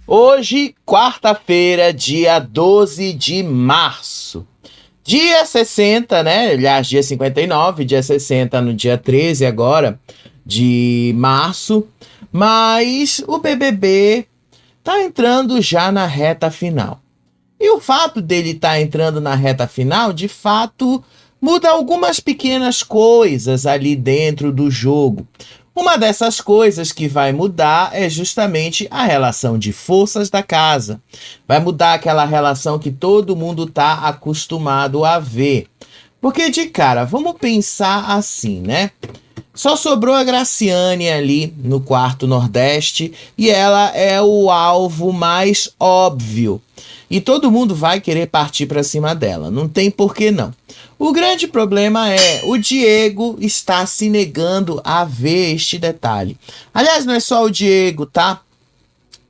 Hoje, quarta-feira, dia 12 de março. Dia 60, né? Aliás, dia 59, dia 60 no dia 13 agora de março. Mas o BBB tá entrando já na reta final. E o fato dele estar entrando na reta final, de fato, muda algumas pequenas coisas ali dentro do jogo. Uma dessas coisas que vai mudar é justamente a relação de forças da casa. Vai mudar aquela relação que todo mundo está acostumado a ver. Porque, de cara, vamos pensar assim, né? Só sobrou a Graciane ali no quarto Nordeste e ela é o alvo mais óbvio. E todo mundo vai querer partir para cima dela. Não tem por que não. O grande problema é o Diego está se negando a ver este detalhe. Aliás, não é só o Diego, tá?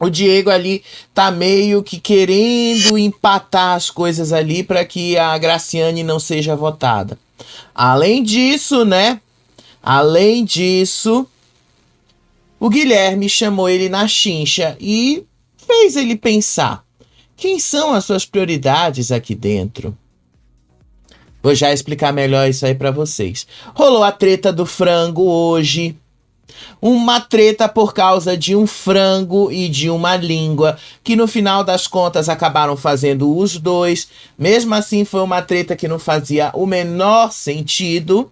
O Diego ali tá meio que querendo empatar as coisas ali para que a Graciane não seja votada. Além disso, né? Além disso, o Guilherme chamou ele na chincha e fez ele pensar. Quem são as suas prioridades aqui dentro? Vou já explicar melhor isso aí pra vocês. Rolou a treta do frango hoje. Uma treta por causa de um frango e de uma língua, que no final das contas acabaram fazendo os dois. Mesmo assim, foi uma treta que não fazia o menor sentido.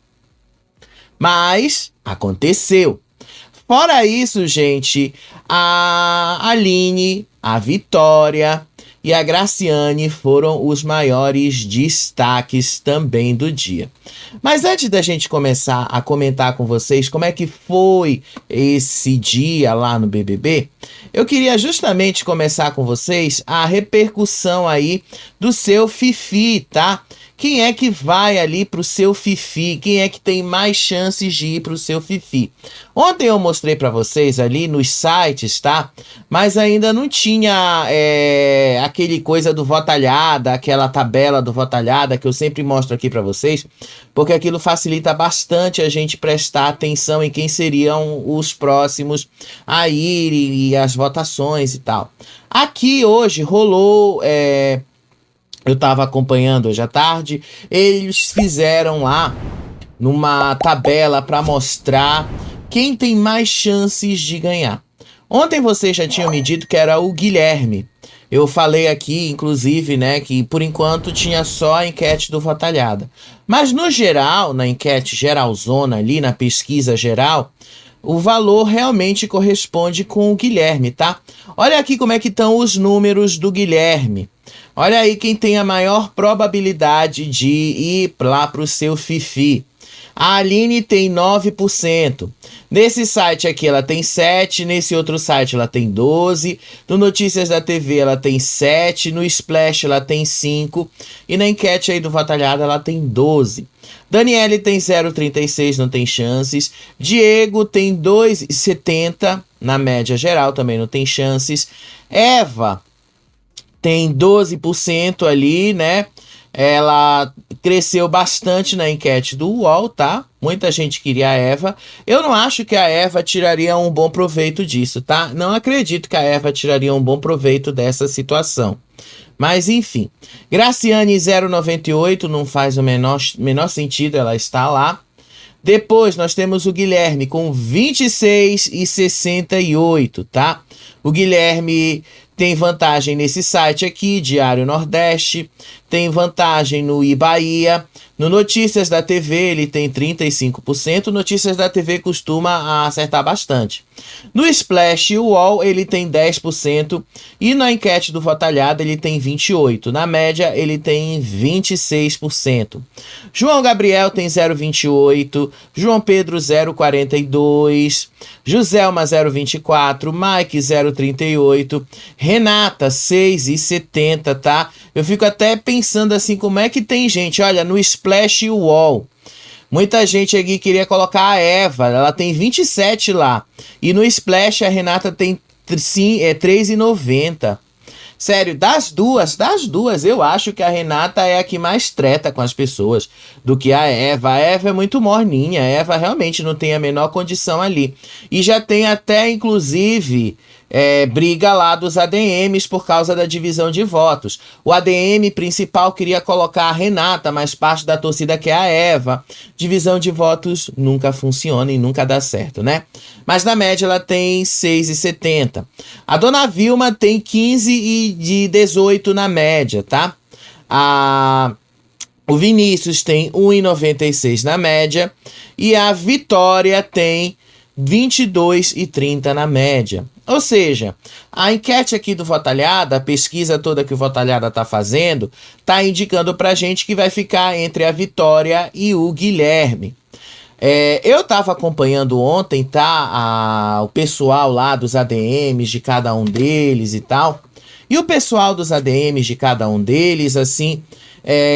Mas aconteceu. Fora isso, gente, a Aline, a Vitória e a Graciane foram os maiores destaques também do dia. Mas antes da gente começar a comentar com vocês como é que foi esse dia lá no BBB, eu queria justamente começar com vocês a repercussão aí do seu Fifi, tá? Quem é que vai ali pro seu Fifi? Quem é que tem mais chances de ir pro seu Fifi? Ontem eu mostrei para vocês ali nos sites, tá? Mas ainda não tinha aquele coisa do Votalhada, aquela tabela do Votalhada que eu sempre mostro aqui para vocês, porque aquilo facilita bastante a gente prestar atenção em quem seriam os próximos a ir e as votações e tal. Aqui hoje rolou... eu estava acompanhando hoje à tarde, eles fizeram lá numa tabela para mostrar quem tem mais chances de ganhar. Ontem vocês já tinham me dito que era o Guilherme. Eu falei aqui, inclusive, né, que por enquanto tinha só a enquete do Votalhada. Mas no geral, na enquete geralzona ali, na pesquisa geral, o valor realmente corresponde com o Guilherme, tá? Olha aqui como é que estão os números do Guilherme. Olha aí quem tem a maior probabilidade de ir lá para o seu Fifi. A Aline tem 9%. Nesse site aqui ela tem 7%, nesse outro site ela tem 12%, no Notícias da TV ela tem 7%, no Splash ela tem 5% e na enquete aí do Votalhada ela tem 12%. Daniele tem 0,36%, não tem chances. Diego tem 2,70%, na média geral também não tem chances. Eva tem 12% ali, né? Ela cresceu bastante na enquete do UOL, tá? Muita gente queria a Eva. Eu não acho que a Eva tiraria um bom proveito disso, tá? Não acredito que a Eva tiraria um bom proveito dessa situação. Mas enfim, Graciane 0,98, não faz o menor sentido ela estar lá. Depois nós temos o Guilherme com 26,68, tá? O Guilherme tem vantagem nesse site aqui, Diário Nordeste, tem vantagem no Bahia. No Notícias da TV ele tem 35%, Notícias da TV costuma acertar bastante. No Splash e UOL ele tem 10% e na enquete do Votalhada ele tem 28%. Na média ele tem 26%. João Gabriel tem 0,28%, João Pedro 0,42%, Joselma 0,24%, Mike 0,38%, Renata 6,70%, tá? Eu fico até pensando assim, como é que tem gente, olha, no Splash e UOL, muita gente aqui queria colocar a Eva, ela tem 27 lá, e no Splash a Renata tem 3,90. Sério, das duas, eu acho que a Renata é a que mais treta com as pessoas do que a Eva. A Eva é muito morninha, a Eva realmente não tem a menor condição ali. E já tem até, inclusive, briga lá dos ADMs por causa da divisão de votos. O ADM principal queria colocar a Renata, mas parte da torcida quer a Eva. Divisão de votos nunca funciona e nunca dá certo, né? Mas na média ela tem 6,70. A Dona Vilma tem 15,18 na média, tá? O Vinícius tem 1,96 na média. E a Vitória tem 22,30 na média. Ou seja, a enquete aqui do Votalhada, a pesquisa toda que o Votalhada tá fazendo, tá indicando pra gente que vai ficar entre a Vitória e o Guilherme. Eu tava acompanhando ontem, tá? O pessoal lá dos ADMs de cada um deles e tal. E o pessoal dos ADMs de cada um deles, assim,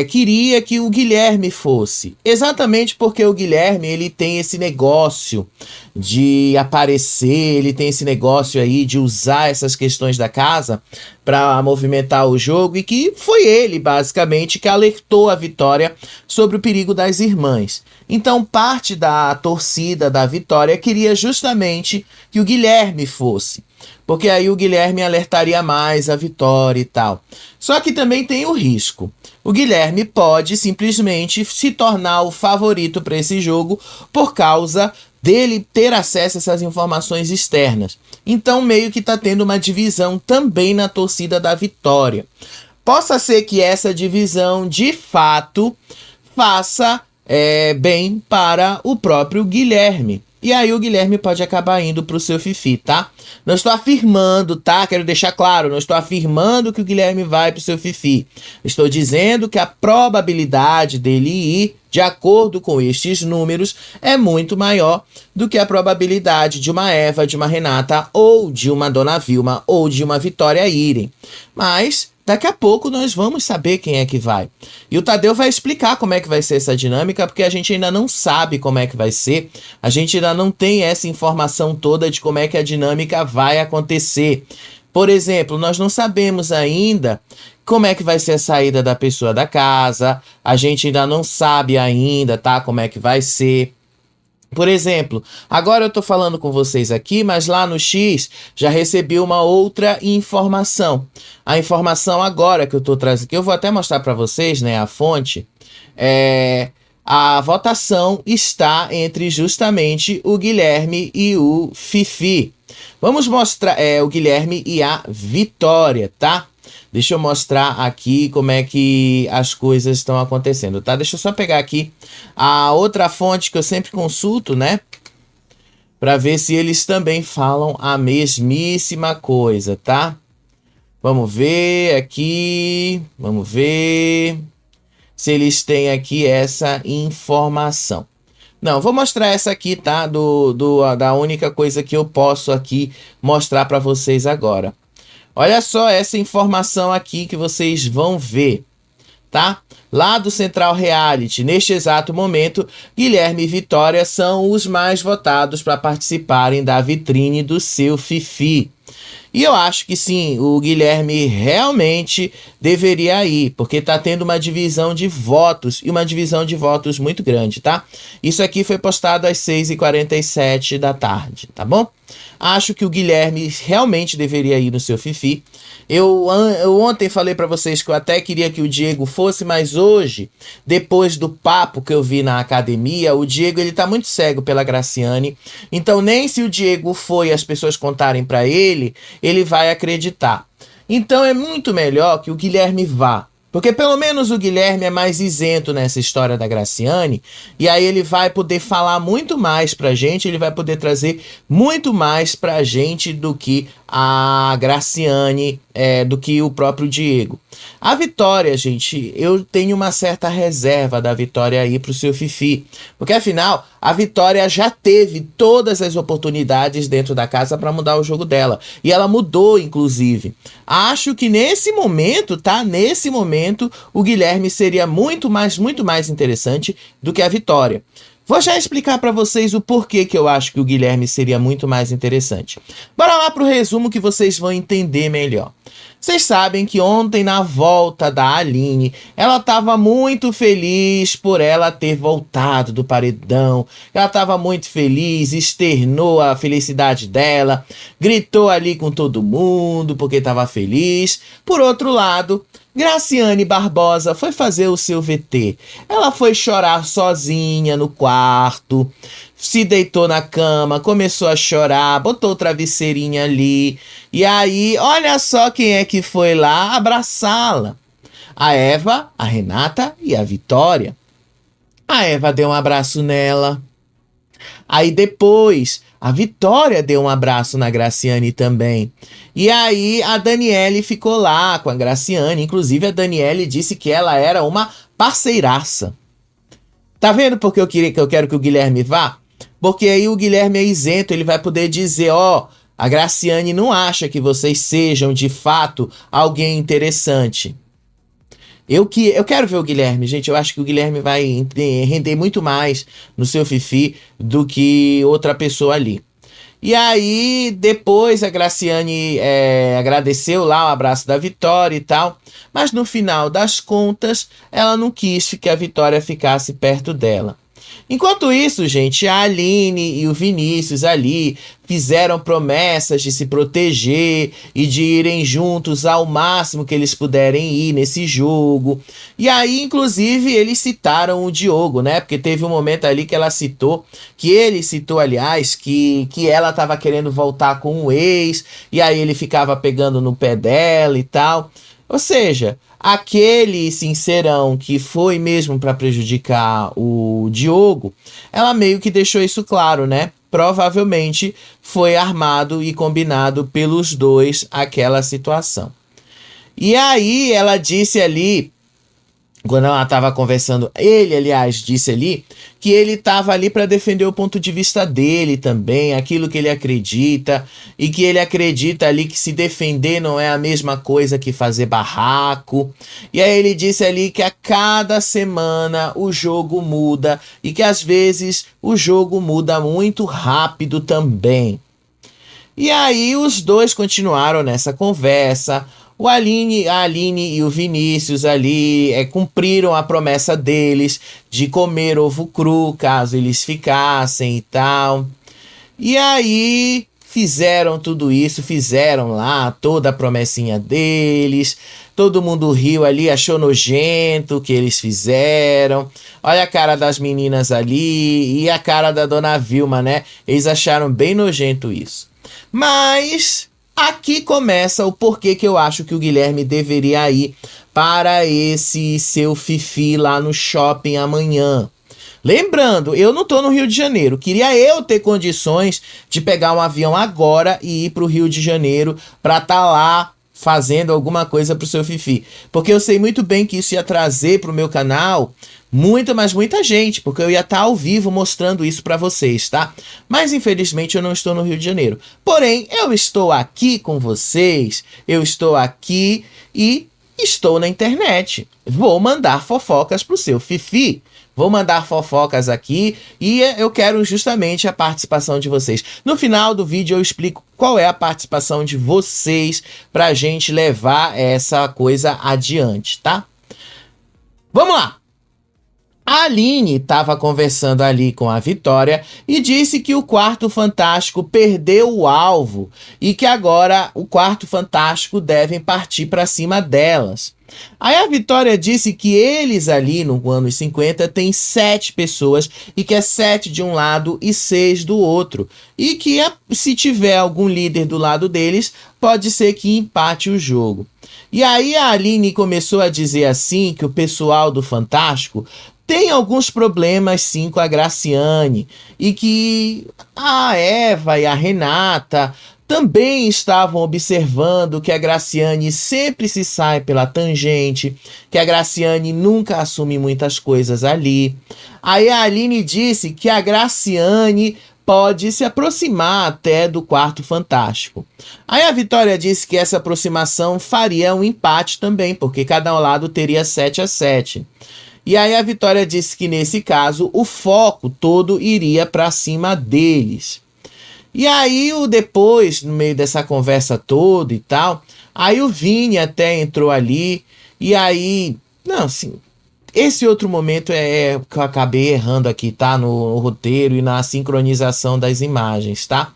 queria que o Guilherme fosse. Exatamente porque o Guilherme, ele tem esse negócio de aparecer, ele tem esse negócio aí de usar essas questões da casa para movimentar o jogo, e que foi ele, basicamente, que alertou a Vitória sobre o perigo das irmãs. Então, parte da torcida da Vitória queria justamente que o Guilherme fosse, porque aí o Guilherme alertaria mais a Vitória e tal. Só que também tem o risco. O Guilherme pode simplesmente se tornar o favorito para esse jogo por causa dele ter acesso a essas informações externas. Então, meio que está tendo uma divisão também na torcida da Vitória. Possa ser que essa divisão, de fato, faça bem para o próprio Guilherme. E aí o Guilherme pode acabar indo pro seu Fifi, tá? Não estou afirmando, tá? Quero deixar claro, não estou afirmando que o Guilherme vai pro seu Fifi. Estou dizendo que a probabilidade dele ir, de acordo com estes números, é muito maior do que a probabilidade de uma Eva, de uma Renata, ou de uma Dona Vilma, ou de uma Vitória irem. Mas daqui a pouco nós vamos saber quem é que vai. E o Tadeu vai explicar como é que vai ser essa dinâmica, porque a gente ainda não sabe como é que vai ser. A gente ainda não tem essa informação toda de como é que a dinâmica vai acontecer. Por exemplo, nós não sabemos ainda como é que vai ser a saída da pessoa da casa. A gente ainda não sabe ainda, tá? Como é que vai ser. Por exemplo, agora eu tô falando com vocês aqui, mas lá no X já recebi uma outra informação. A informação agora que eu tô trazendo, que eu vou até mostrar para vocês, né, a fonte, a votação está entre justamente o Guilherme e o Fifi. Vamos mostrar o Guilherme e a Vitória, tá? Deixa eu mostrar aqui como é que as coisas estão acontecendo, tá? Deixa eu só pegar aqui a outra fonte que eu sempre consulto, né? Para ver se eles também falam a mesmíssima coisa, tá? Vamos ver aqui. Vamos ver se eles têm aqui essa informação. Não, vou mostrar essa aqui, tá? Da única coisa que eu posso aqui mostrar para vocês agora. Olha só essa informação aqui que vocês vão ver, tá? Lá do Central Reality, neste exato momento, Guilherme e Vitória são os mais votados para participarem da vitrine do seu Fifi. E eu acho que sim, o Guilherme realmente deveria ir, porque tá tendo uma divisão de votos, e uma divisão de votos muito grande, tá? Isso aqui foi postado às 6h47 da tarde, tá bom? Acho que o Guilherme realmente deveria ir no seu Fifi. Eu ontem falei para vocês que eu até queria que o Diego fosse, mas hoje, depois do papo que eu vi na academia, o Diego ele tá muito cego pela Graciane, então nem se o Diego foi e as pessoas contarem para ele, ele vai acreditar. Então é muito melhor que o Guilherme vá. Porque pelo menos o Guilherme é mais isento nessa história da Graciane, e aí ele vai poder falar muito mais pra gente, ele vai poder trazer muito mais pra gente do que a Graciane, do que o próprio Diego. A Vitória, gente, eu tenho uma certa reserva da Vitória aí pro seu Fifi, porque afinal, a Vitória já teve todas as oportunidades dentro da casa para mudar o jogo dela, e ela mudou, inclusive. Acho que nesse momento, tá? Nesse momento, o Guilherme seria muito mais interessante do que a Vitória. Vou já explicar para vocês o porquê que eu acho que o Guilherme seria muito mais interessante. Bora lá pro resumo que vocês vão entender melhor. Vocês sabem que ontem, na volta da Aline, ela estava muito feliz por ela ter voltado do paredão. Ela estava muito feliz, externou a felicidade dela, gritou ali com todo mundo porque estava feliz. Por outro lado, Graciane Barbosa foi fazer o seu VT. Ela foi chorar sozinha no quarto, se deitou na cama, começou a chorar, botou o travesseirinho ali. E aí, olha só quem é que foi lá abraçá-la. A Eva, a Renata e a Vitória. A Eva deu um abraço nela. Aí depois, a Vitória deu um abraço na Graciane também. E aí a Daniele ficou lá com a Graciane. Inclusive a Daniele disse que ela era uma parceiraça. Tá vendo porque eu quero que o Guilherme vá? Porque aí o Guilherme é isento, ele vai poder dizer, ó, a Graciane não acha que vocês sejam de fato alguém interessante. Eu quero ver o Guilherme, gente. Eu acho que o Guilherme vai render muito mais no seu Fifi do que outra pessoa ali. E aí, depois a Graciane agradeceu lá o abraço da Vitória e tal. Mas no final das contas, ela não quis que a Vitória ficasse perto dela. Enquanto isso, gente, a Aline e o Vinícius ali fizeram promessas de se proteger e de irem juntos ao máximo que eles puderem ir nesse jogo. E aí, inclusive, eles citaram o Diogo, né? Porque teve um momento ali que ele citou, aliás, que ela estava querendo voltar com o ex, e aí ele ficava pegando no pé dela e tal. Ou seja, aquele sincerão que foi mesmo para prejudicar o Diogo, ela meio que deixou isso claro, né? Provavelmente foi armado e combinado pelos dois aquela situação. E aí ela disse ali, quando ela estava conversando, ele, aliás, disse ali que ele estava ali para defender o ponto de vista dele também, aquilo que ele acredita, e que ele acredita ali que se defender não é a mesma coisa que fazer barraco. E aí ele disse ali que a cada semana o jogo muda e que às vezes o jogo muda muito rápido também. E aí os dois continuaram nessa conversa. A Aline e o Vinícius ali cumpriram a promessa deles de comer ovo cru, caso eles ficassem e tal. E aí fizeram tudo isso, fizeram lá toda a promessinha deles. Todo mundo riu ali, achou nojento o que eles fizeram. Olha a cara das meninas ali e a cara da Dona Vilma, né? Eles acharam bem nojento isso. Mas aqui começa o porquê que eu acho que o Guilherme deveria ir para esse seu Fifi lá no shopping amanhã. Lembrando, eu não tô no Rio de Janeiro. Queria eu ter condições de pegar um avião agora e ir pro Rio de Janeiro para estar lá fazendo alguma coisa pro seu Fifi. Porque eu sei muito bem que isso ia trazer pro meu canal muita gente, porque eu ia estar ao vivo mostrando isso para vocês, tá? Mas infelizmente eu não estou no Rio de Janeiro. Porém, eu estou aqui com vocês, eu estou aqui e estou na internet. Vou mandar fofocas pro seu Fifi. Vou mandar fofocas aqui e eu quero justamente a participação de vocês. No final do vídeo eu explico qual é a participação de vocês pra gente levar essa coisa adiante, tá? Vamos lá! A Aline estava conversando ali com a Vitória e disse que o Quarto Fantástico perdeu o alvo e que agora o Quarto Fantástico devem partir para cima delas. Aí a Vitória disse que eles ali no anos 50 tem 7 pessoas e que é 7 de um lado e 6 do outro. E que se tiver algum líder do lado deles, pode ser que empate o jogo. E aí a Aline começou a dizer assim que o pessoal do Fantástico tem alguns problemas sim com a Graciane e que a Eva e a Renata também estavam observando que a Graciane sempre se sai pela tangente, que a Graciane nunca assume muitas coisas ali. Aí a Aline disse que a Graciane pode se aproximar até do Quarto Fantástico. Aí a Vitória disse que essa aproximação faria um empate também, porque cada lado teria 7-7. E aí a Vitória disse que nesse caso o foco todo iria para cima deles. E aí depois, no meio dessa conversa toda e tal, Aí o Vini até entrou ali, e aí... Não, assim, esse outro momento é que eu acabei errando aqui, tá? No roteiro e na sincronização das imagens, tá?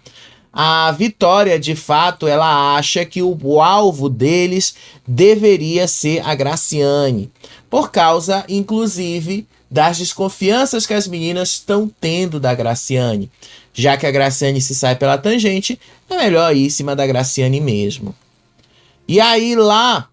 A Vitória, de fato, ela acha que o alvo deles deveria ser a Graciane, por causa, inclusive, das desconfianças que as meninas estão tendo da Graciane. Já que a Graciane se sai pela tangente, é melhor ir em cima da Graciane mesmo. E aí lá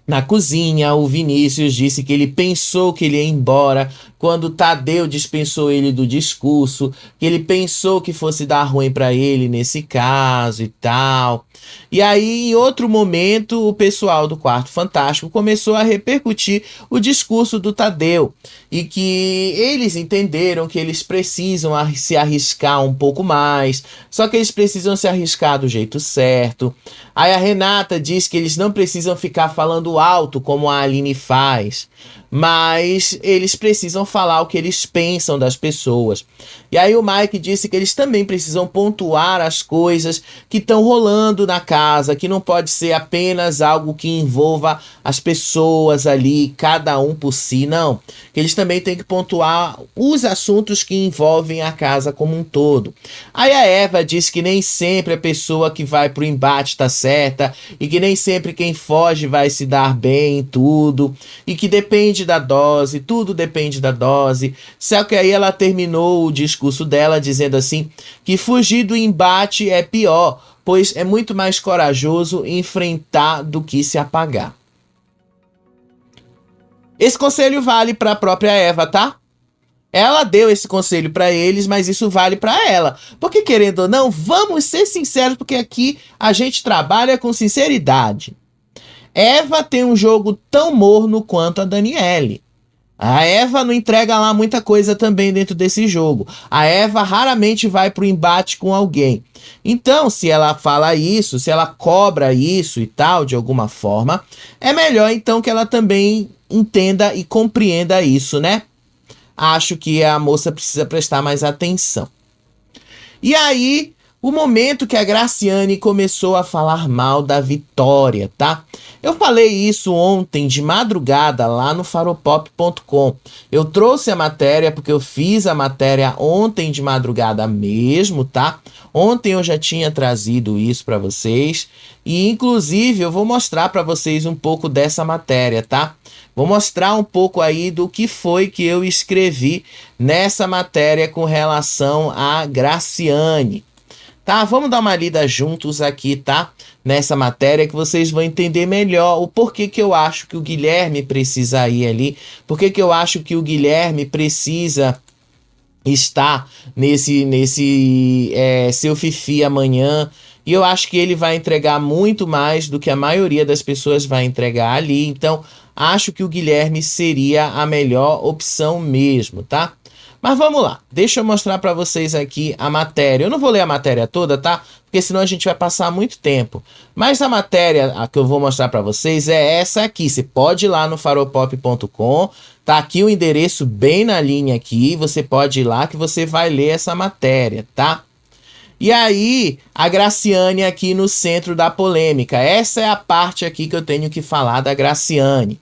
na cozinha, o Vinícius disse que ele pensou que ele ia embora quando Tadeu dispensou ele do discurso, que ele pensou que fosse dar ruim para ele nesse caso e tal. E aí, em outro momento, o pessoal do Quarto Fantástico começou a repercutir o discurso do Tadeu e que eles entenderam que eles precisam se arriscar um pouco mais, só que eles precisam se arriscar do jeito certo. Aí a Renata diz que eles não precisam ficar falando alto como a Aline faz, mas eles precisam falar o que eles pensam das pessoas. E aí o Mike disse que eles também precisam pontuar as coisas que estão rolando na casa, que não pode ser apenas algo que envolva as pessoas ali, cada um por si, não. Que eles também têm que pontuar os assuntos que envolvem a casa como um todo. Aí a Eva disse que nem sempre a pessoa que vai pro embate tá certa, e que nem sempre quem foge vai se dar bem em tudo, e que depende da dose, tudo depende da dose. Só que aí ela terminou o discurso dela dizendo assim, que fugir do embate é pior, pois é muito mais corajoso enfrentar do que se apagar. Esse conselho vale para a própria Eva, tá? Ela deu esse conselho para eles, mas isso vale para ela. Porque, querendo ou não, vamos ser sinceros, porque aqui a gente trabalha com sinceridade. Eva tem um jogo tão morno quanto a Daniele. A Eva não entrega lá muita coisa também dentro desse jogo. A Eva raramente vai pro embate com alguém. Então, se ela fala isso, se ela cobra isso e tal, de alguma forma, é melhor então que ela também entenda e compreenda isso, né? Acho que a moça precisa prestar mais atenção. E aí, o momento que a Graciane começou a falar mal da Vitória, tá? Eu falei isso ontem de madrugada lá no faropop.com. Eu trouxe a matéria porque eu fiz a matéria ontem de madrugada mesmo, tá? Ontem eu já tinha trazido isso para vocês e inclusive eu vou mostrar para vocês um pouco dessa matéria, tá? Vou mostrar um pouco aí do que foi que eu escrevi nessa matéria com relação a Graciane. Tá, vamos dar uma lida juntos aqui, tá? Nessa matéria que vocês vão entender melhor o porquê que eu acho que o Guilherme precisa ir ali, porquê que eu acho que o Guilherme precisa estar nesse Seu Fifi amanhã. E eu acho que ele vai entregar muito mais do que a maioria das pessoas vai entregar ali. Então, acho que o Guilherme seria a melhor opção mesmo, tá? Mas vamos lá, deixa eu mostrar para vocês aqui a matéria. Eu não vou ler a matéria toda, tá? Porque senão a gente vai passar muito tempo. Mas a matéria que eu vou mostrar para vocês é essa aqui. Você pode ir lá no faropop.com. Tá aqui o endereço bem na linha aqui. Você pode ir lá que você vai ler essa matéria, tá? E aí, a Graciane aqui no centro da polêmica. Essa é a parte aqui que eu tenho que falar da Graciane.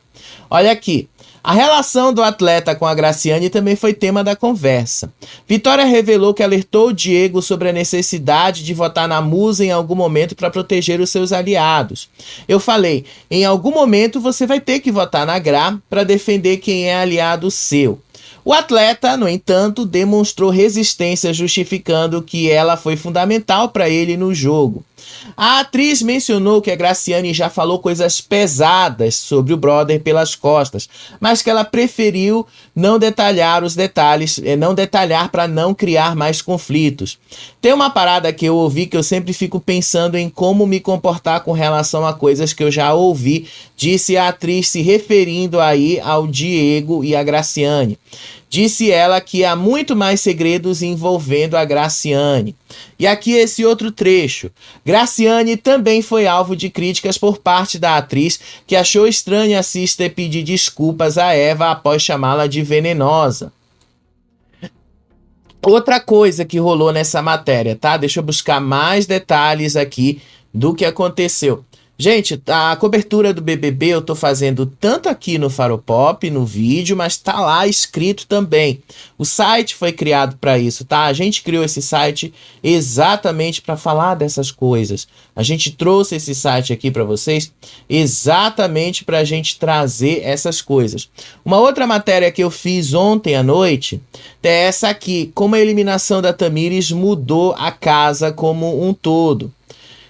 Olha aqui. A relação do atleta com a Graciane também foi tema da conversa. Vitória revelou que alertou o Diego sobre a necessidade de votar na Musa em algum momento para proteger os seus aliados. Eu falei, em algum momento você vai ter que votar na Gra para defender quem é aliado seu. O atleta, no entanto, demonstrou resistência, justificando que ela foi fundamental para ele no jogo. A atriz mencionou que a Graciane já falou coisas pesadas sobre o brother pelas costas, mas que ela preferiu não detalhar os detalhes, não detalhar para não criar mais conflitos. Tem uma parada que eu ouvi que eu sempre fico pensando em como me comportar com relação a coisas que eu já ouvi, disse a atriz se referindo aí ao Diego e a Graciane. Disse ela que há muito mais segredos envolvendo a Graciane. E aqui esse outro trecho. Graciane também foi alvo de críticas por parte da atriz, que achou estranho a Sister pedir desculpas a Eva após chamá-la de venenosa. Outra coisa que rolou nessa matéria, tá? Deixa eu buscar mais detalhes aqui do que aconteceu. Gente, a cobertura do BBB eu tô fazendo tanto aqui no Faropop, no vídeo, mas tá lá escrito também. O site foi criado para isso, tá? A gente criou esse site exatamente para falar dessas coisas. A gente trouxe esse site aqui para vocês exatamente para a gente trazer essas coisas. Uma outra matéria que eu fiz ontem à noite é essa aqui, como a eliminação da Thamires mudou a casa como um todo.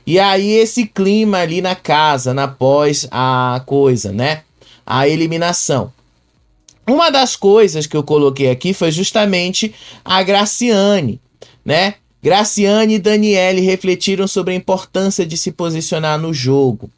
E aí esse clima ali na casa, após a coisa, né? A eliminação. Uma das coisas que eu coloquei aqui foi justamente a Graciane, né? Graciane e Daniele refletiram sobre a importância de se posicionar no jogo.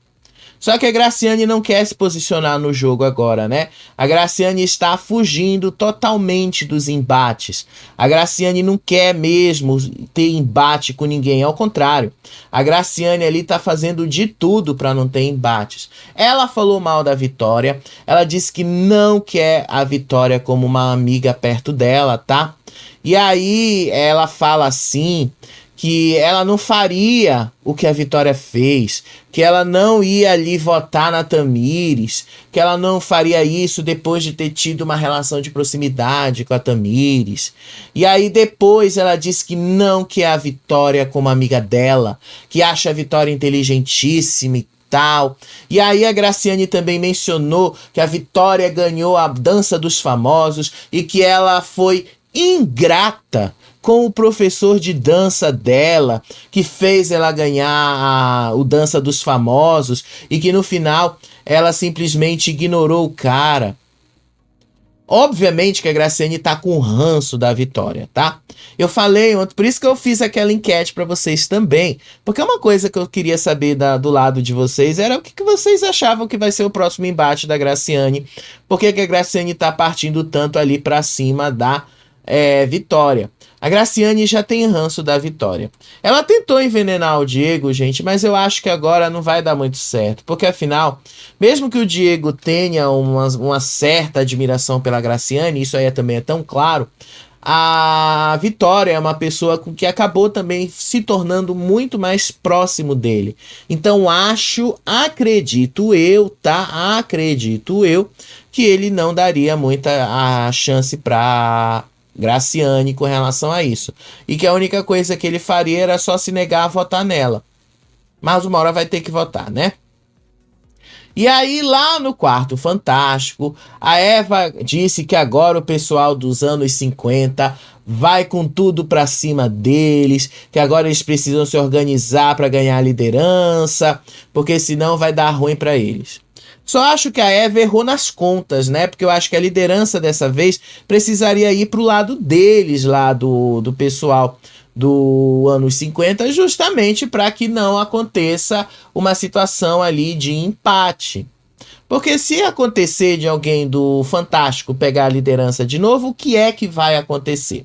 Só que a Graciane não quer se posicionar no jogo agora, né? A Graciane está fugindo totalmente dos embates. A Graciane não quer mesmo ter embate com ninguém, ao contrário. A Graciane ali está fazendo de tudo para não ter embates. Ela falou mal da Vitória, ela disse que não quer a Vitória como uma amiga perto dela, tá? E aí ela fala assim que ela não faria o que a Vitória fez, que ela não ia ali votar na Thamires, que ela não faria isso depois de ter tido uma relação de proximidade com a Thamires. E aí depois ela disse que não quer a Vitória como amiga dela, que acha a Vitória inteligentíssima e tal. E aí a Graciane também mencionou que a Vitória ganhou a dança dos famosos e que ela foi ingrata com o professor de dança dela, que fez ela ganhar o Dança dos Famosos, e que no final ela simplesmente ignorou o cara. Obviamente que a Graciane tá com ranço da Vitória, tá? Eu falei ontem, por isso que eu fiz aquela enquete para vocês também, porque uma coisa que eu queria saber do lado de vocês era o que vocês achavam que vai ser o próximo embate da Graciane, por que a Graciane tá partindo tanto ali para cima da Vitória. A Graciane já tem ranço da Vitória. Ela tentou envenenar o Diego, gente, mas eu acho que agora não vai dar muito certo. Porque afinal, mesmo que o Diego tenha uma certa admiração pela Graciane, isso aí também é tão claro, a Vitória é uma pessoa que acabou também se tornando muito mais próximo dele. Então acredito eu, tá? Acredito eu que ele não daria muita a chance para Graciane com relação a isso. E que a única coisa que ele faria era só se negar a votar nela. Mas uma hora vai ter que votar, né? E aí, lá no Quarto Fantástico, a Eva disse que agora o pessoal dos anos 50 vai com tudo pra cima deles, que agora eles precisam se organizar para ganhar a liderança, porque senão vai dar ruim para eles. Só acho que a Eva errou nas contas, né? Porque eu acho que a liderança dessa vez precisaria ir pro lado deles, lá do pessoal do anos 50, justamente para que não aconteça uma situação ali de empate. Porque se acontecer de alguém do Fantástico pegar a liderança de novo, o que é que vai acontecer?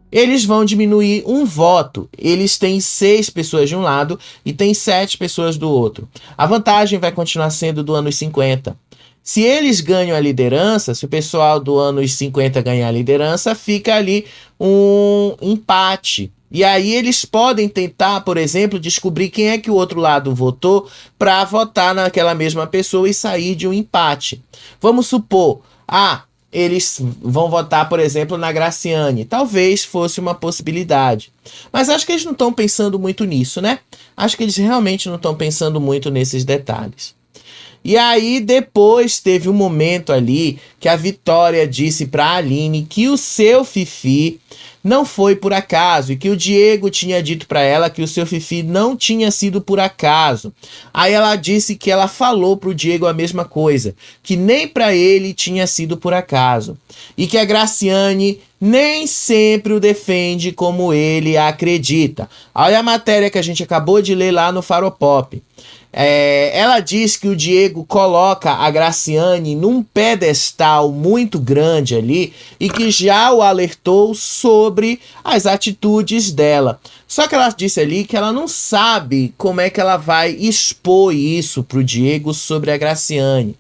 Eles vão diminuir um voto. Eles têm 6 pessoas de um lado e tem 7 pessoas do outro. A vantagem vai continuar sendo do anos 50. Se eles ganham a liderança, se o pessoal do anos 50 ganhar a liderança, fica ali um empate. E aí eles podem tentar, por exemplo, descobrir quem é que o outro lado votou para votar naquela mesma pessoa e sair de um empate. Vamos supor, eles vão votar, por exemplo, na Graciane. Talvez fosse uma possibilidade. Mas acho que eles não estão pensando muito nisso, né? Acho que eles realmente não estão pensando muito nesses detalhes. E aí depois teve um momento ali que a Vitória disse pra Aline que o seu Fifi não foi por acaso e que o Diego tinha dito pra ela que o seu Fifi não tinha sido por acaso. Aí ela disse que ela falou pro Diego a mesma coisa, que nem pra ele tinha sido por acaso. E que a Graciane nem sempre o defende como ele acredita. Olha a matéria que a gente acabou de ler lá no Faropop. Ela diz que o Diego coloca a Graciane num pedestal muito grande ali e que já o alertou sobre as atitudes dela. Só que ela disse ali que ela não sabe como é que ela vai expor isso pro Diego sobre a Graciane.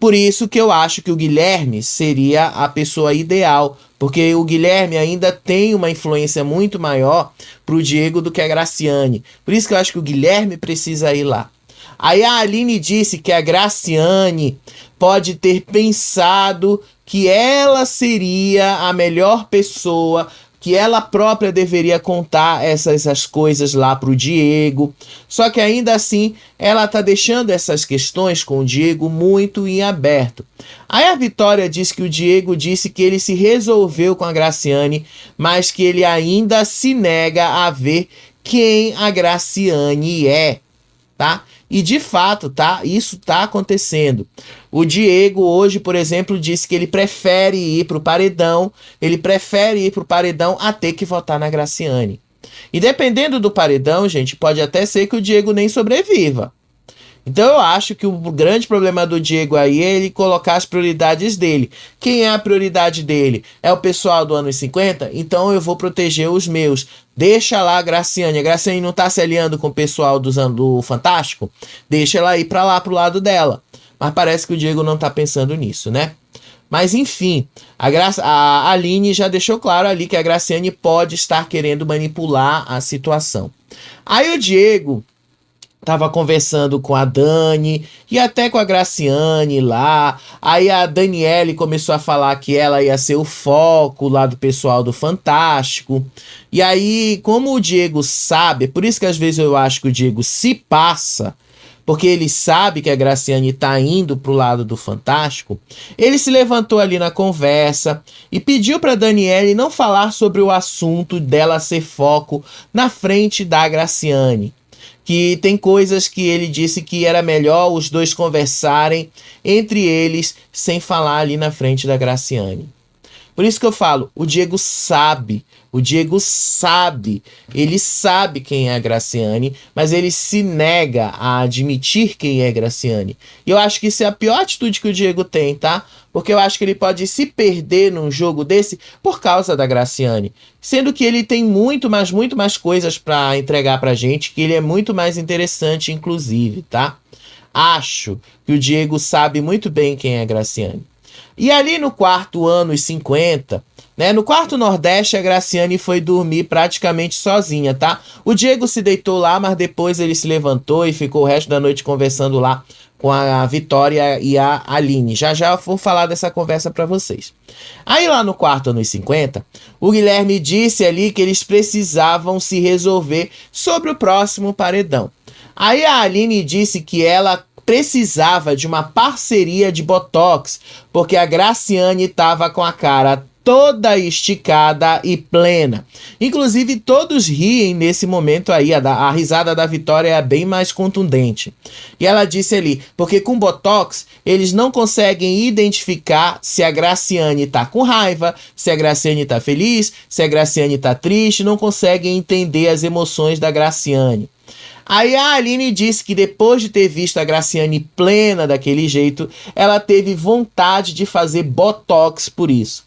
Por isso que eu acho que o Guilherme seria a pessoa ideal, porque o Guilherme ainda tem uma influência muito maior pro Diego do que a Graciane. Por isso que eu acho que o Guilherme precisa ir lá. Aí a Aline disse que a Graciane pode ter pensado que ela seria a melhor pessoa, que ela própria deveria contar essas coisas lá pro Diego. Só que ainda assim, ela tá deixando essas questões com o Diego muito em aberto. Aí a Vitória diz que o Diego disse que ele se resolveu com a Graciane, mas que ele ainda se nega a ver quem a Graciane é, tá? E de fato, tá? Isso tá acontecendo. O Diego hoje, por exemplo, disse que ele prefere ir pro paredão. Ele prefere ir pro paredão a ter que votar na Graciane. E dependendo do paredão, gente, pode até ser que o Diego nem sobreviva. Então eu acho que o grande problema do Diego aí é ele colocar as prioridades dele. Quem é a prioridade dele? É o pessoal do anos 50? Então eu vou proteger os meus. Deixa lá a Graciane. A Graciane não tá se aliando com o pessoal do Fantástico? Deixa ela ir pra lá, pro lado dela. Mas parece que o Diego não tá pensando nisso, né? Mas enfim, a Aline já deixou claro ali que a Graciane pode estar querendo manipular a situação. Aí o Diego tava conversando com a Dani e até com a Graciane lá. Aí a Daniele começou a falar que ela ia ser o foco lá do pessoal do Fantástico. E aí, como o Diego sabe, por isso que às vezes eu acho que o Diego se passa, porque ele sabe que a Graciane tá indo pro lado do Fantástico, ele se levantou ali na conversa e pediu pra Daniele não falar sobre o assunto dela ser foco na frente da Graciane. Que tem coisas que ele disse que era melhor os dois conversarem entre eles sem falar ali na frente da Graciane. Por isso que eu falo, o Diego sabe, ele sabe quem é a Graciane, mas ele se nega a admitir quem é a Graciane. E eu acho que isso é a pior atitude que o Diego tem, tá? Porque eu acho que ele pode se perder num jogo desse por causa da Graciane. Sendo que ele tem muito mais coisas pra entregar pra gente, que ele é muito mais interessante, inclusive, tá? Acho que o Diego sabe muito bem quem é a Graciane. E ali no quarto anos 50, né? No quarto Nordeste, a Graciane foi dormir praticamente sozinha, tá? O Diego se deitou lá, mas depois ele se levantou e ficou o resto da noite conversando lá com a Vitória e a Aline. Já vou falar dessa conversa para vocês. Aí lá no quarto anos 50, o Guilherme disse ali que eles precisavam se resolver sobre o próximo paredão. Aí a Aline disse que ela precisava de uma parceria de Botox, porque a Graciane estava com a cara toda esticada e plena. Inclusive, todos riem nesse momento aí. A risada da Vitória é bem mais contundente. E ela disse ali, porque com Botox, eles não conseguem identificar se a Graciane tá com raiva, se a Graciane tá feliz, se a Graciane tá triste, não conseguem entender as emoções da Graciane. Aí a Aline disse que depois de ter visto a Graciane plena daquele jeito, ela teve vontade de fazer Botox por isso.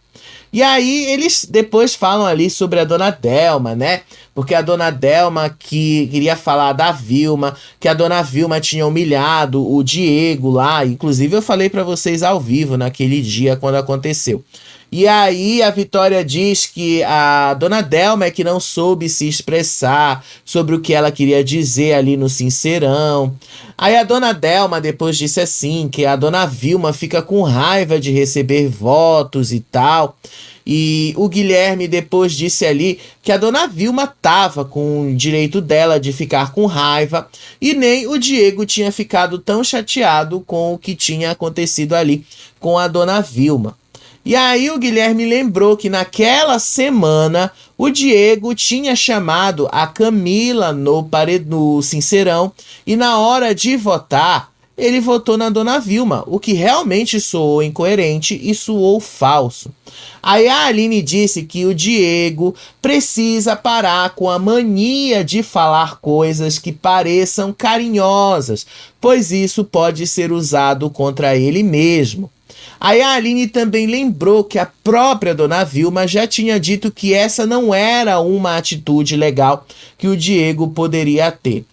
E aí eles depois falam ali sobre a Dona Delma, né? Porque a Dona Delma que queria falar da Vilma, que a Dona Vilma tinha humilhado o Diego lá. Inclusive eu falei pra vocês ao vivo naquele dia quando aconteceu. E aí a Vitória diz que a Dona Delma é que não soube se expressar sobre o que ela queria dizer ali no Sincerão. Aí a Dona Delma depois disse assim, que a Dona Vilma fica com raiva de receber votos e tal. E o Guilherme depois disse ali que a Dona Vilma tava com o direito dela de ficar com raiva e nem o Diego tinha ficado tão chateado com o que tinha acontecido ali com a Dona Vilma. E aí o Guilherme lembrou que naquela semana o Diego tinha chamado a Camila no Sincerão e na hora de votar ele votou na Dona Vilma, o que realmente soou incoerente e soou falso. Aí a Aline disse que o Diego precisa parar com a mania de falar coisas que pareçam carinhosas, pois isso pode ser usado contra ele mesmo. Aí a Aline também lembrou que a própria Dona Vilma já tinha dito que essa não era uma atitude legal que o Diego poderia ter.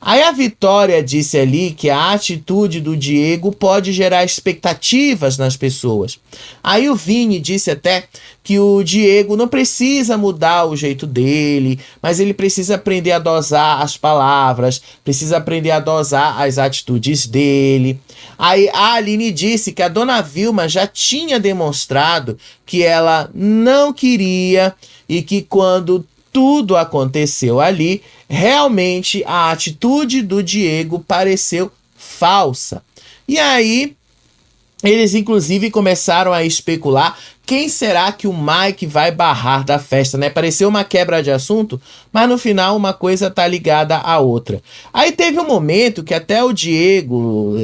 Aí a Vitória disse ali que a atitude do Diego pode gerar expectativas nas pessoas. Aí o Vini disse até que o Diego não precisa mudar o jeito dele, mas ele precisa aprender a dosar as palavras, precisa aprender a dosar as atitudes dele. Aí a Aline disse que a dona Vilma já tinha demonstrado que ela não queria e que quando tudo aconteceu ali, realmente a atitude do Diego pareceu falsa. E aí, eles inclusive começaram a especular quem será que o Mike vai barrar da festa, né? Pareceu uma quebra de assunto, mas no final uma coisa tá ligada à outra. Aí teve um momento que até o Diego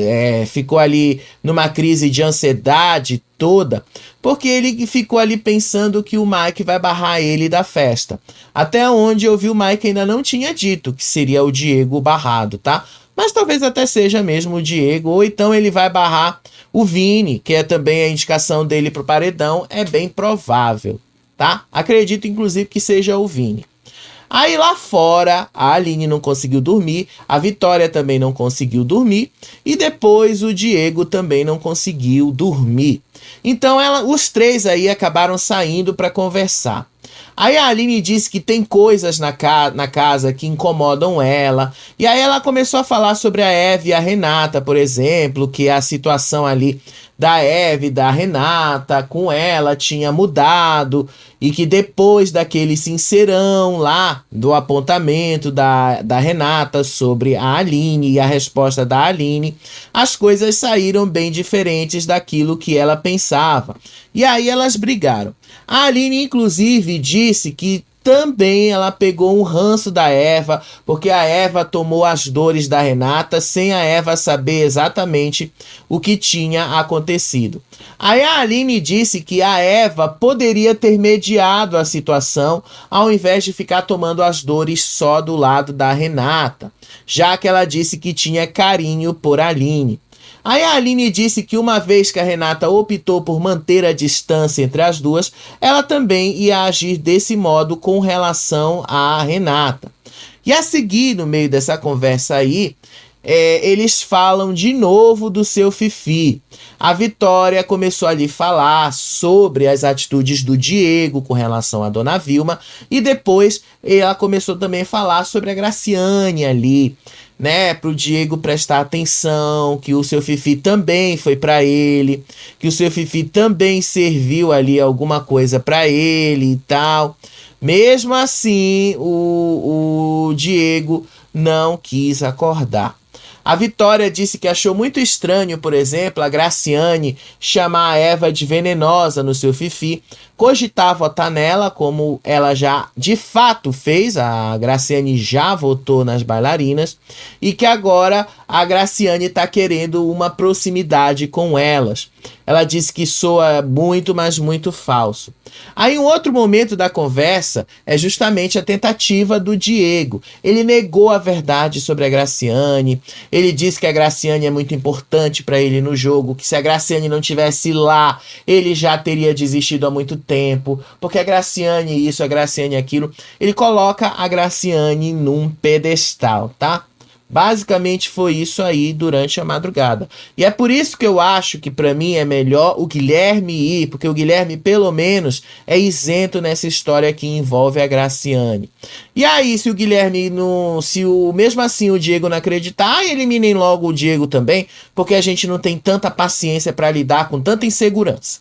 ficou ali numa crise de ansiedade toda, porque ele ficou ali pensando que o Mike vai barrar ele da festa. Até onde eu vi, o Mike ainda não tinha dito que seria o Diego barrado, tá? Mas talvez até seja mesmo o Diego, ou então ele vai barrar o Vini, que é também a indicação dele pro paredão, é bem provável, tá? Acredito inclusive que seja o Vini. Aí lá fora, a Aline não conseguiu dormir, a Vitória também não conseguiu dormir, e depois o Diego também não conseguiu dormir. Então os três aí acabaram saindo para conversar. Aí a Aline disse que tem coisas na casa que incomodam ela. E aí ela começou a falar sobre a Eve e a Renata, por exemplo, que a situação ali da Eve e da Renata com ela tinha mudado. E que depois daquele sincerão lá do apontamento da Renata sobre a Aline e a resposta da Aline, as coisas saíram bem diferentes daquilo que ela pensava. E aí elas brigaram. A Aline, inclusive, disse que também ela pegou um ranço da Eva, porque a Eva tomou as dores da Renata sem a Eva saber exatamente o que tinha acontecido. Aí a Aline disse que a Eva poderia ter mediado a situação ao invés de ficar tomando as dores só do lado da Renata, já que ela disse que tinha carinho por Aline. Aí a Aline disse que uma vez que a Renata optou por manter a distância entre as duas, ela também ia agir desse modo com relação à Renata. E a seguir, no meio dessa conversa aí, eles falam de novo do seu Fifi. A Vitória começou ali a falar sobre as atitudes do Diego com relação à dona Vilma, e depois ela começou também a falar sobre a Graciane ali, né, pro Diego prestar atenção, que o seu Fifi também foi para ele, que o seu Fifi também serviu ali alguma coisa para ele e tal. Mesmo assim, o Diego não quis acordar. A Vitória disse que achou muito estranho, por exemplo, a Graciane chamar a Eva de venenosa no seu Fifi, cogitar votar nela, como ela já de fato fez, a Graciane já votou nas bailarinas, e que agora a Graciane está querendo uma proximidade com elas. Ela disse que soa muito, mas muito falso. Aí um outro momento da conversa é justamente a tentativa do Diego. Ele negou a verdade sobre a Graciane, ele disse que a Graciane é muito importante para ele no jogo, que se a Graciane não tivesse lá, ele já teria desistido há muito tempo, porque a Graciane isso, a Graciane aquilo. Ele coloca a Graciane num pedestal, tá? Basicamente foi isso aí durante a madrugada. E é por isso que eu acho que para mim é melhor o Guilherme ir, porque o Guilherme pelo menos é isento nessa história que envolve a Graciane. E aí, se o Guilherme não, mesmo assim o Diego não acreditar, eliminem logo o Diego também, porque a gente não tem tanta paciência para lidar com tanta insegurança.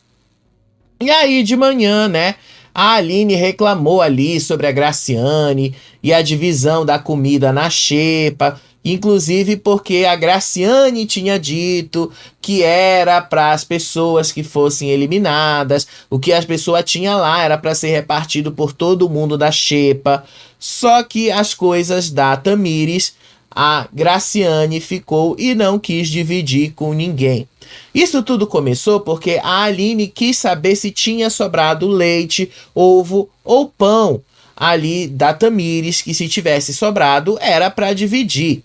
E aí de manhã, né, a Aline reclamou ali sobre a Graciane e a divisão da comida na xepa, inclusive porque a Graciane tinha dito que era para as pessoas que fossem eliminadas, o que as pessoas tinham lá era para ser repartido por todo mundo da xepa, só que as coisas da Tamires, a Graciane ficou e não quis dividir com ninguém. Isso tudo começou porque a Aline quis saber se tinha sobrado leite, ovo ou pão ali da Tamires, que se tivesse sobrado era para dividir.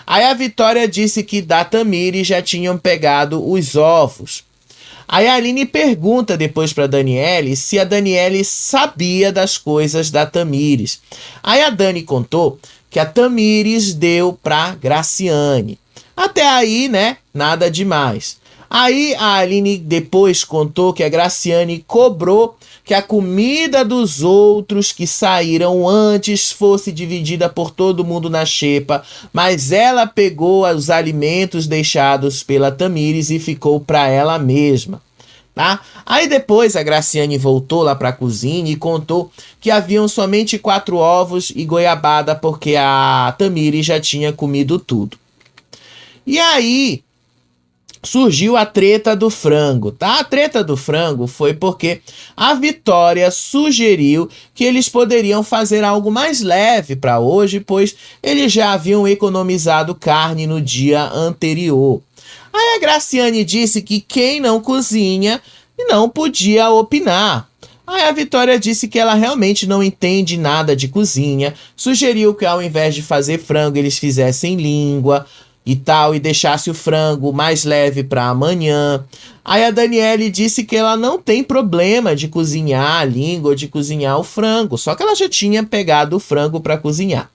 Aí a Vitória disse que da Tamires já tinham pegado os ovos. Aí a Aline pergunta depois para Daniele se a Daniele sabia das coisas da Tamires. Aí a Dani contou que a Tamires deu para Graciane. Até aí, né, nada demais. Aí a Aline depois contou que a Graciane cobrou que a comida dos outros que saíram antes fosse dividida por todo mundo na xepa, mas ela pegou os alimentos deixados pela Tamires e ficou para ela mesma. Tá? Aí depois a Graciane voltou lá para a cozinha e contou que haviam somente 4 ovos e goiabada porque a Tamires já tinha comido tudo. E aí surgiu a treta do frango, tá? A treta do frango foi porque a Vitória sugeriu que eles poderiam fazer algo mais leve para hoje, pois eles já haviam economizado carne no dia anterior. Aí a Graciane disse que quem não cozinha não podia opinar. Aí a Vitória disse que ela realmente não entende nada de cozinha, sugeriu que ao invés de fazer frango eles fizessem língua e tal, e deixasse o frango mais leve para amanhã. Aí a Daniele disse que ela não tem problema de cozinhar a língua ou de cozinhar o frango, só que ela já tinha pegado o frango para cozinhar.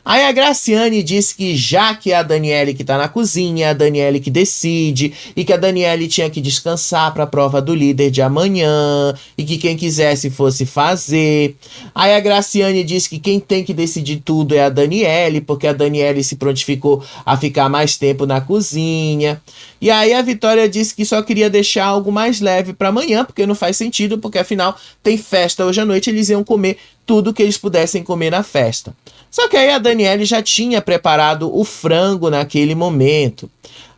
Aí a Graciane disse que já que é a Daniele que tá na cozinha, é a Daniele que decide, e que a Daniele tinha que descansar para a prova do líder de amanhã, e que quem quisesse fosse fazer. Aí a Graciane disse que quem tem que decidir tudo é a Daniele, porque a Daniele se prontificou a ficar mais tempo na cozinha. E aí a Vitória disse que só queria deixar algo mais leve para amanhã, porque não faz sentido, porque afinal tem festa hoje à noite, eles iam comer tudo que eles pudessem comer na festa. Só que aí a Daniele já tinha preparado o frango naquele momento.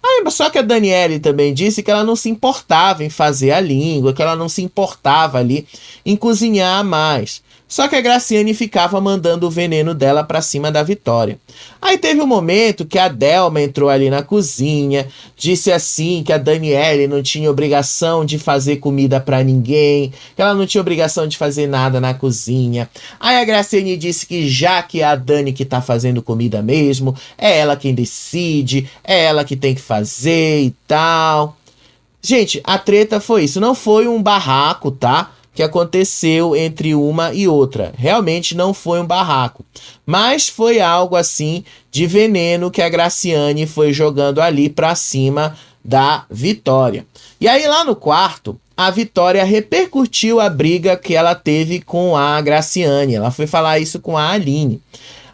Aí, só que a Daniele também disse que ela não se importava em fazer a língua, que ela não se importava ali em cozinhar mais. Só que a Graciane ficava mandando o veneno dela pra cima da Vitória. Aí teve um momento que a Delma entrou ali na cozinha, disse assim que a Daniele não tinha obrigação de fazer comida pra ninguém, que ela não tinha obrigação de fazer nada na cozinha. Aí a Graciane disse que já que é a Dani que tá fazendo comida mesmo, é ela quem decide, é ela que tem que fazer e tal. Gente, a treta foi isso, não foi um barraco, tá? Que aconteceu entre uma e outra. Realmente não foi um barraco. Mas foi algo assim de veneno que a Graciane foi jogando ali pra cima da Vitória. E aí lá no quarto, a Vitória repercutiu a briga que ela teve com a Graciane. Ela foi falar isso com a Aline.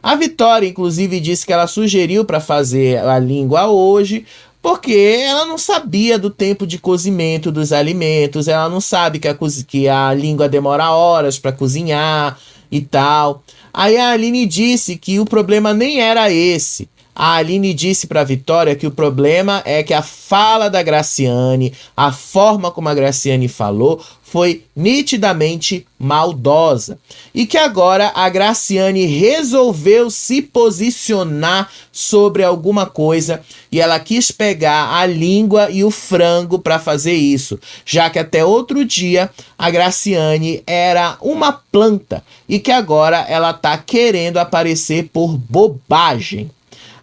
A Vitória, inclusive, disse que ela sugeriu para fazer a língua hoje, porque ela não sabia do tempo de cozimento dos alimentos, ela não sabe que a língua demora horas para cozinhar e tal. Aí a Aline disse que o problema nem era esse. A Aline disse para a Vitória que o problema é que a fala da Graciane, a forma como a Graciane falou, foi nitidamente maldosa. E que agora a Graciane resolveu se posicionar sobre alguma coisa e ela quis pegar a língua e o frango para fazer isso, já que até outro dia a Graciane era uma planta e que agora ela tá querendo aparecer por bobagem.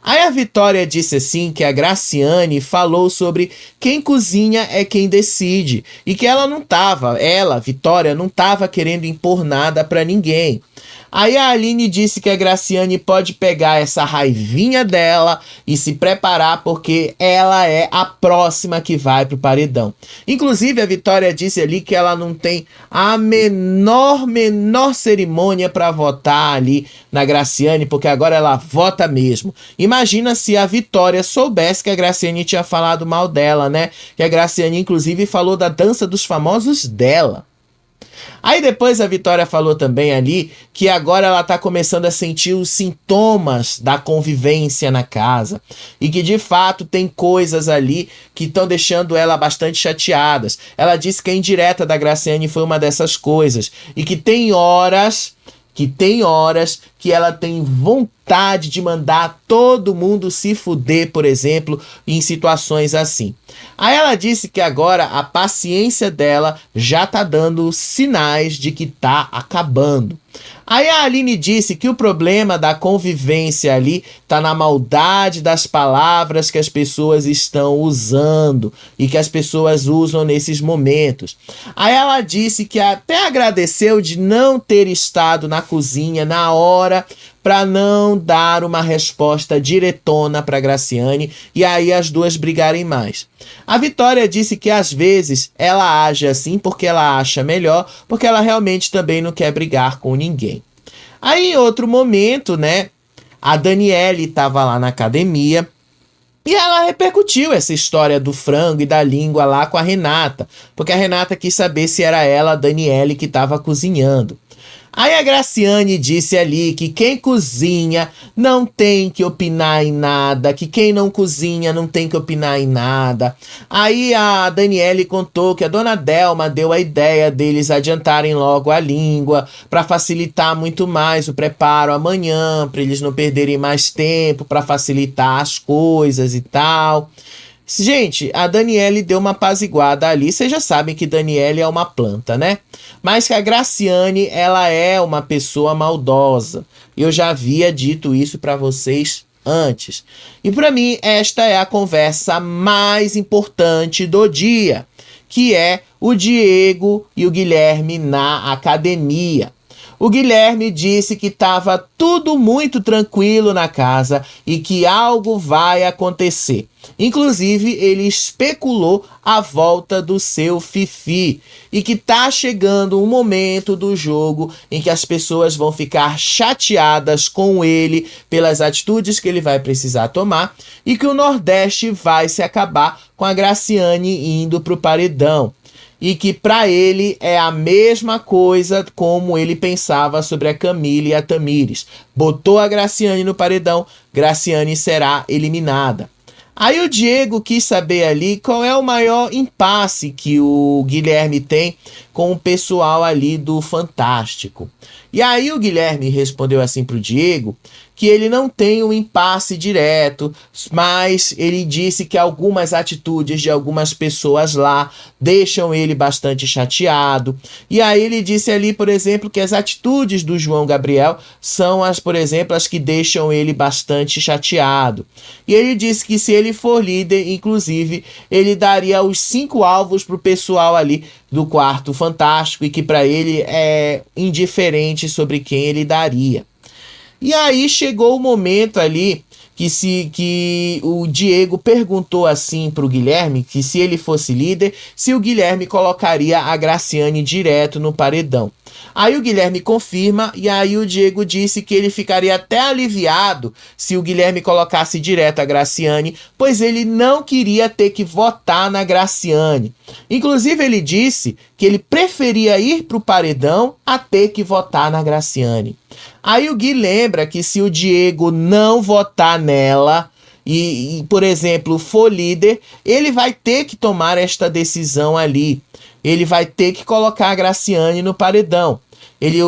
Aí a Vitória disse assim que a Graciane falou sobre quem cozinha é quem decide e que Vitória, não tava querendo impor nada pra ninguém. Aí a Aline disse que a Graciane pode pegar essa raivinha dela e se preparar porque ela é a próxima que vai pro paredão. Inclusive a Vitória disse ali que ela não tem a menor cerimônia para votar ali na Graciane, porque agora ela vota mesmo. Imagina se a Vitória soubesse que a Graciane tinha falado mal dela, né? Que a Graciane inclusive falou da dança dos famosos dela. Aí depois a Vitória falou também ali que agora ela tá começando a sentir os sintomas da convivência na casa e que de fato tem coisas ali que estão deixando ela bastante chateadas. Ela disse que a indireta da Graciane foi uma dessas coisas e que tem horas que ela tem vontade de mandar todo mundo se fuder, por exemplo, em situações assim. Aí ela disse que agora a paciência dela já tá dando sinais de que tá acabando. Aí a Aline disse que o problema da convivência ali tá na maldade das palavras que as pessoas estão usando e que as pessoas usam nesses momentos. Aí ela disse que até agradeceu de não ter estado na cozinha na hora para não dar uma resposta diretona para Graciane e aí as duas brigarem mais. A Vitória disse que às vezes ela age assim porque ela acha melhor, porque ela realmente também não quer brigar com ninguém. Aí em outro momento, né, a Daniele estava lá na academia e ela repercutiu essa história do frango e da língua lá com a Renata, porque a Renata quis saber se era ela, a Daniele, que estava cozinhando. Aí a Graciane disse ali que quem cozinha não tem que opinar em nada, que quem não cozinha não tem que opinar em nada. Aí a Daniele contou que a dona Delma deu a ideia deles adiantarem logo a língua para facilitar muito mais o preparo amanhã, para eles não perderem mais tempo, para facilitar as coisas e tal. Gente, a Daniele deu uma apaziguada ali. Vocês já sabem que Daniele é uma planta, né? Mas que a Graciane, ela é uma pessoa maldosa. Eu já havia dito isso para vocês antes. E para mim, esta é a conversa mais importante do dia, que é o Diego e o Guilherme na academia. O Guilherme disse que estava tudo muito tranquilo na casa e que algo vai acontecer. Inclusive, ele especulou a volta do seu Fifi e que tá chegando um momento do jogo em que as pessoas vão ficar chateadas com ele pelas atitudes que ele vai precisar tomar e que o Nordeste vai se acabar com a Graciane indo pro paredão. E que para ele é a mesma coisa como ele pensava sobre a Camila e a Tamires. Botou a Graciane no paredão, Graciane será eliminada. Aí o Diego quis saber ali qual é o maior impasse que o Guilherme tem com o pessoal ali do Fantástico. E aí o Guilherme respondeu assim pro Diego que ele não tem um impasse direto, mas ele disse que algumas atitudes de algumas pessoas lá deixam ele bastante chateado. E aí ele disse ali, por exemplo, que as atitudes do João Gabriel são as, por exemplo, as que deixam ele bastante chateado. E ele disse que se ele for líder, inclusive, ele daria os 5 alvos pro pessoal ali do quarto Fantástico e que para ele é indiferente sobre quem ele daria. E aí chegou o momento ali que o Diego perguntou assim pro Guilherme que se ele fosse líder, se o Guilherme colocaria a Graciane direto no paredão. Aí o Guilherme confirma e aí o Diego disse que ele ficaria até aliviado se o Guilherme colocasse direto a Graciane, pois ele não queria ter que votar na Graciane. Inclusive ele disse que ele preferia ir pro paredão a ter que votar na Graciane. Aí o Gui lembra que se o Diego não votar nela e, por exemplo, for líder, ele vai ter que tomar esta decisão ali. Ele vai ter que colocar a Graciane no paredão.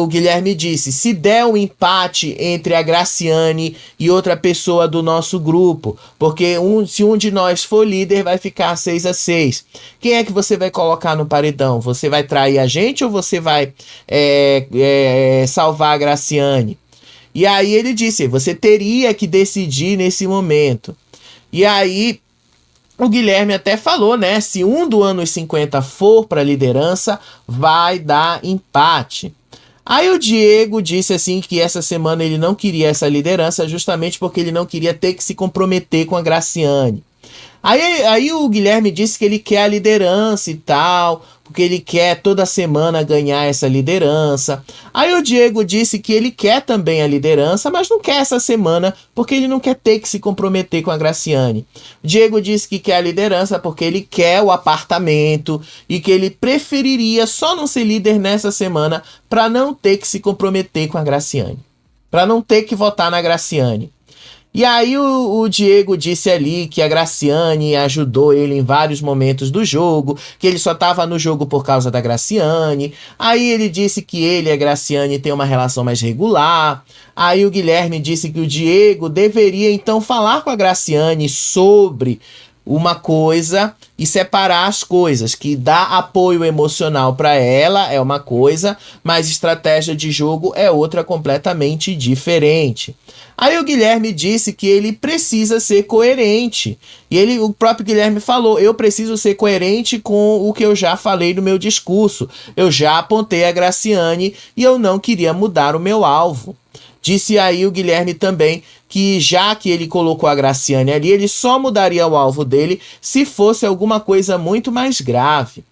O Guilherme disse, se der um empate entre a Graciane e outra pessoa do nosso grupo, porque se um de nós for líder, vai ficar 6-6. Quem é que você vai colocar no paredão? Você vai trair a gente ou você vai salvar a Graciane? E aí ele disse, você teria que decidir nesse momento. E aí o Guilherme até falou, né? Se um do anos 50 for para a liderança, vai dar empate. Aí o Diego disse assim que essa semana ele não queria essa liderança justamente porque ele não queria ter que se comprometer com a Graciane. Aí o Guilherme disse que ele quer a liderança e tal, porque ele quer toda semana ganhar essa liderança. Aí o Diego disse que ele quer também a liderança, mas não quer essa semana, porque ele não quer ter que se comprometer com a Graciane. O Diego disse que quer a liderança porque ele quer o apartamento e que ele preferiria só não ser líder nessa semana para não ter que se comprometer com a Graciane, para não ter que votar na Graciane. E aí o Diego disse ali que a Graciane ajudou ele em vários momentos do jogo, que ele só estava no jogo por causa da Graciane. Aí ele disse que ele e a Graciane têm uma relação mais regular. Aí o Guilherme disse que o Diego deveria então falar com a Graciane sobre uma coisa e separar as coisas, que dar apoio emocional para ela é uma coisa, mas estratégia de jogo é outra completamente diferente. Aí o Guilherme disse que ele precisa ser coerente. E o próprio Guilherme falou, eu preciso ser coerente com o que eu já falei no meu discurso. Eu já apontei a Graciane e eu não queria mudar o meu alvo. Disse aí o Guilherme também que já que ele colocou a Graciane ali, ele só mudaria o alvo dele se fosse alguma coisa muito mais grave.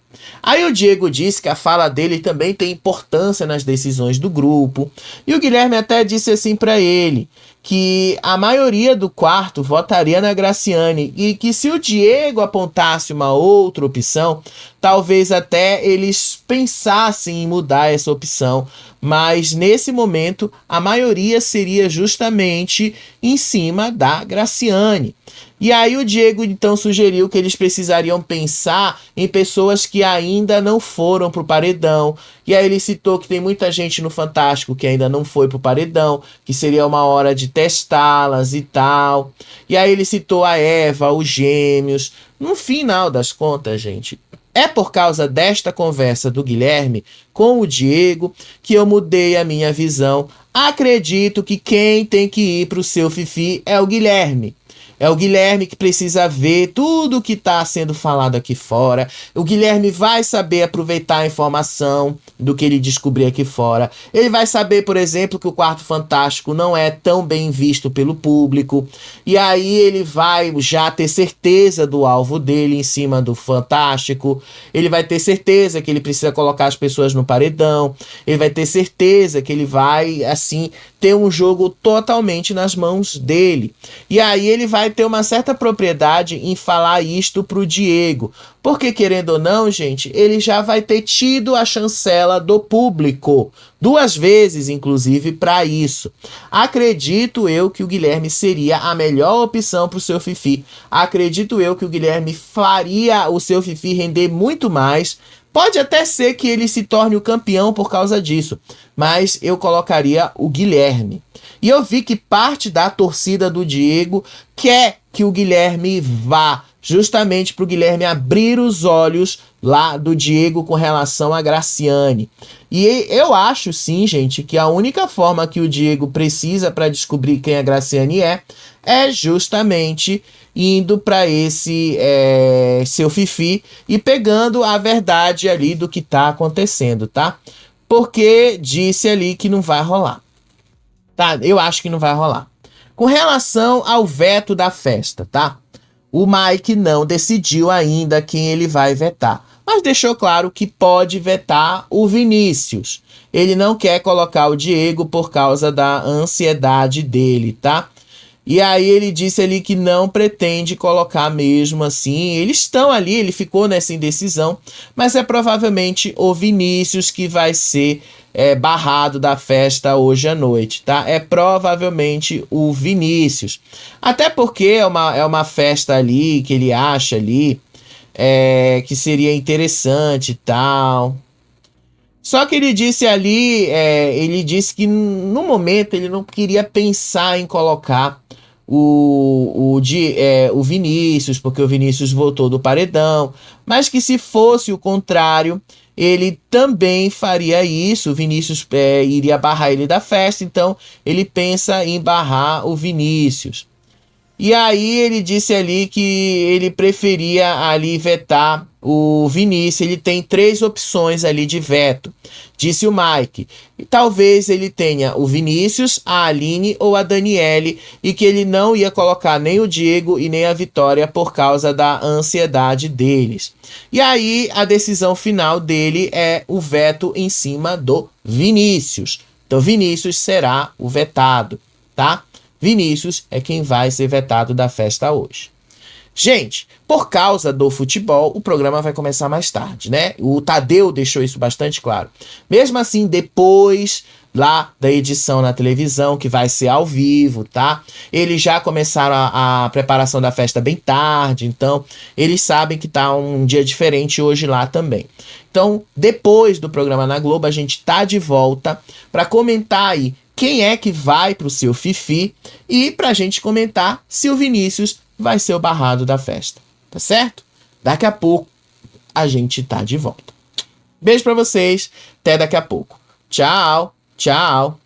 Aí o Diego disse que a fala dele também tem importância nas decisões do grupo. E o Guilherme até disse assim para ele que a maioria do quarto votaria na Graciane e que se o Diego apontasse uma outra opção, talvez até eles pensassem em mudar essa opção. Mas nesse momento a maioria seria justamente em cima da Graciane. E aí o Diego então sugeriu que eles precisariam pensar em pessoas que ainda não foram pro paredão. E aí ele citou que tem muita gente no Fantástico que ainda não foi pro paredão, que seria uma hora de testá-las e tal. E aí ele citou a Eva, os Gêmeos. No final das contas, gente, é por causa desta conversa do Guilherme com o Diego que eu mudei a minha visão. Acredito que quem tem que ir pro seu Fifi é o Guilherme. É o Guilherme que precisa ver tudo o que está sendo falado aqui fora. O Guilherme vai saber aproveitar a informação do que ele descobrir aqui fora. Ele vai saber, por exemplo, que o Quarto Fantástico não é tão bem visto pelo público. E aí ele vai já ter certeza do alvo dele em cima do Fantástico. Ele vai ter certeza que ele precisa colocar as pessoas no paredão. Ele vai ter certeza que ele vai, assim, ter um jogo totalmente nas mãos dele. E aí ele vai ter uma certa propriedade em falar isto pro Diego. Porque, querendo ou não, gente, ele já vai ter tido a chancela do público. 2 vezes, inclusive, para isso. Acredito eu que o Guilherme seria a melhor opção pro seu Fifi. Acredito eu que o Guilherme faria o seu Fifi render muito mais. Pode até ser que ele se torne o campeão por causa disso, mas eu colocaria o Guilherme. E eu vi que parte da torcida do Diego quer que o Guilherme vá, justamente para o Guilherme abrir os olhos lá do Diego com relação a Graciane. E eu acho sim, gente, que a única forma que o Diego precisa para descobrir quem a Graciane é justamente indo para esse seu Fifi e pegando a verdade ali do que tá acontecendo, tá? Porque disse ali que não vai rolar. Tá? Eu acho que não vai rolar. Com relação ao veto da festa, tá? O Mike não decidiu ainda quem ele vai vetar, mas deixou claro que pode vetar o Vinícius. Ele não quer colocar o Diego por causa da ansiedade dele, tá? E aí ele disse ali que não pretende colocar mesmo assim. Eles estão ali, ele ficou nessa indecisão, mas é provavelmente o Vinícius que vai ser barrado da festa hoje à noite, tá? É provavelmente o Vinícius. Até porque é uma festa ali que ele acha ali que seria interessante e tal. Só que ele disse ali, ele disse que no momento ele não queria pensar em colocar o Vinícius, porque o Vinícius voltou do paredão, mas que se fosse o contrário, ele também faria isso. O Vinícius iria barrar ele da festa, então ele pensa em barrar o Vinícius. E aí ele disse ali que ele preferia ali vetar o Vinícius. Ele tem 3 opções ali de veto, disse o Mike. E talvez ele tenha o Vinícius, a Aline ou a Daniele, e que ele não ia colocar nem o Diego e nem a Vitória por causa da ansiedade deles. E aí a decisão final dele é o veto em cima do Vinícius. Então Vinícius será o vetado, tá? Vinícius é quem vai ser vetado da festa hoje. Gente, por causa do futebol, o programa vai começar mais tarde, né? O Tadeu deixou isso bastante claro. Mesmo assim, depois lá da edição na televisão, que vai ser ao vivo, tá? Eles já começaram a preparação da festa bem tarde, então eles sabem que tá um dia diferente hoje lá também. Então, depois do programa na Globo, a gente tá de volta para comentar aí quem é que vai pro seu Fifi e pra gente comentar se o Vinícius vai ser o barrado da festa, tá certo? Daqui a pouco a gente tá de volta. Beijo pra vocês, até daqui a pouco. Tchau, tchau.